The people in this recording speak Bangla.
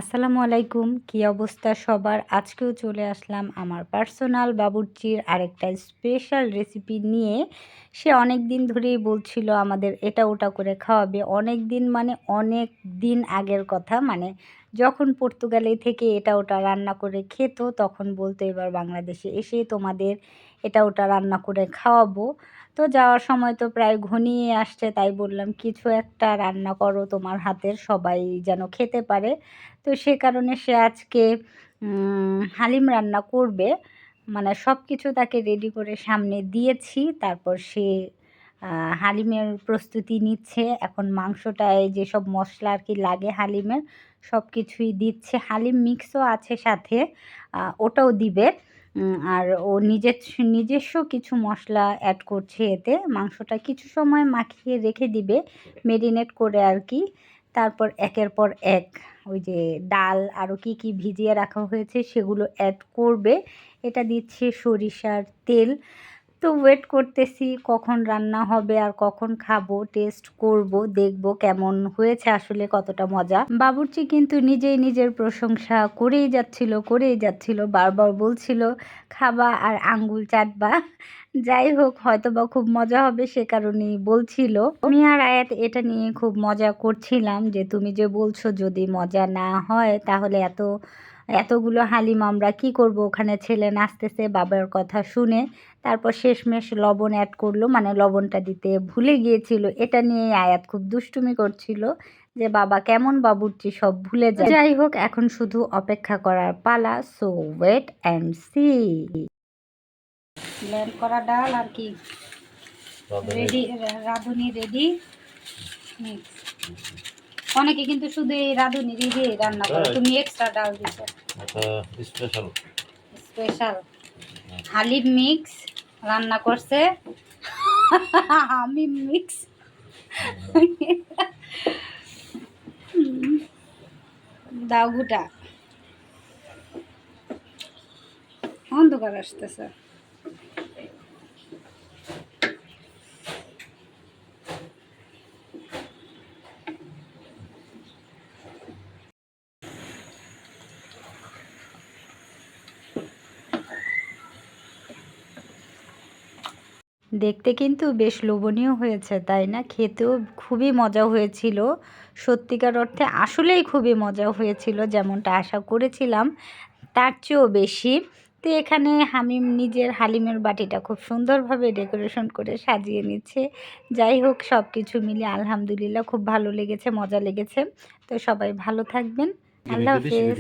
আসসালামু আলাইকুম, কি অবস্থা সবার? আজকেও চলে আসলাম আমার পার্সোনাল বাবুর্চির আরেকটা স্পেশাল রেসিপি নিয়ে। সে অনেক দিন ধরেই বলছিল আমাদের এটা ওটা করে খাওয়াবে। অনেক দিন মানে অনেক দিন আগের কথা, মানে যখন পর্তুগালে থেকে এটা ওটা রান্না করে খেত তখন বলতো এবার বাংলাদেশে এসে তোমাদের এটা ওটা রান্না করে খাওয়াবো। তো যাওয়ার সময় তো প্রায় ঘনিয়ে আসছে, তাই বললাম কিছু একটা রান্না করো তোমার হাতের, সবাই যেন খেতে পারে। তো সে কারণে সে আজকে হালিম রান্না করবে। মানে সব কিছু তাকে রেডি করে সামনে দিয়েছি, তারপর সে হালিমের প্রস্তুতি নিচ্ছে। এখন মাংসটায় যেসব মশলা আর কি লাগে হালিমের সব কিছুই দিচ্ছে। হালিম মিক্সও আছে সাথে, ওটাও দিবে। আর ও নিজস্ব কিছু মশলা অ্যাড করছে এতে। মাংসটা কিছু সময় মাখিয়ে রেখে দিবে মেরিনেট করে আর কি। তারপর একের পর এক ওই যে ডাল আরও কি কি ভিজিয়ে রাখা হয়েছে সেগুলো অ্যাড করবে। এটা দিচ্ছে সরিষার তেল। তো ওয়েট করতেছি কখন রান্না হবে আর কখন খাবো, টেস্ট করব, দেখব কেমন হয়েছে, আসলে কতটা মজা। বাবুর্চি কিন্তু নিজেই নিজের প্রশংসা করেই যাচ্ছিল, বারবার বলছিল খাবা আর আঙ্গুল চাটবা। যাই হোক, হয়তো বা খুব মজা হবে সে কারণেই বলছিল। আমি আর আয়াত এটা নিয়ে খুব মজা করছিলাম যে তুমি যে বলছো যদি মজা না হয় তাহলে এতগুলো হালিম আমরা কি করব, ওখানে ছেলে নাচতেছে বাবার কথা শুনে। তারপর শেষমেশ লবণ অ্যাড করলো, মানে লবণটা দিতে ভুলে গিয়েছিল। এটা নিয়ে আয়াত খুব দুষ্টুমি করছিল যে বাবা কেমন বাবুর্চি সব ভুলে যায়। যাই হোক, এখন শুধু অপেক্ষা করার পালা। So wait and see. Blend করা ডাল আর কি রেডি, রাঁধুনি রেডি মিক্স। অনেকে কিন্তু শুধু এই রাঁধুনি দিয়ে রান্না করে, তুমি এক্সট্রা ডাল দিছো। স্পেশাল স্পেশাল হালিম মিক্স রান্না করছে। আমি মিক্স দাও গুটা অন্ধকার আসতেছে। দেখতে কিন্তু বেশ লোভনীয় হয়েছে, তাই না? খেতেও খুবই মজা হয়েছিল। সত্যিকার অর্থে আসলেই খুবই মজা হয়েছিল, যেমনটা আশা করেছিলাম তার চেয়েও বেশি। তো এখানে হামিম নিজের হালিমের বাটিটা খুব সুন্দরভাবে ডেকোরেশন করে সাজিয়ে নিচ্ছে। যাই হোক, সব কিছু মিলে আলহামদুলিল্লাহ খুব ভালো লেগেছে, মজা লেগেছে। তো সবাই ভালো থাকবেন। আল্লাহ হাফেজ।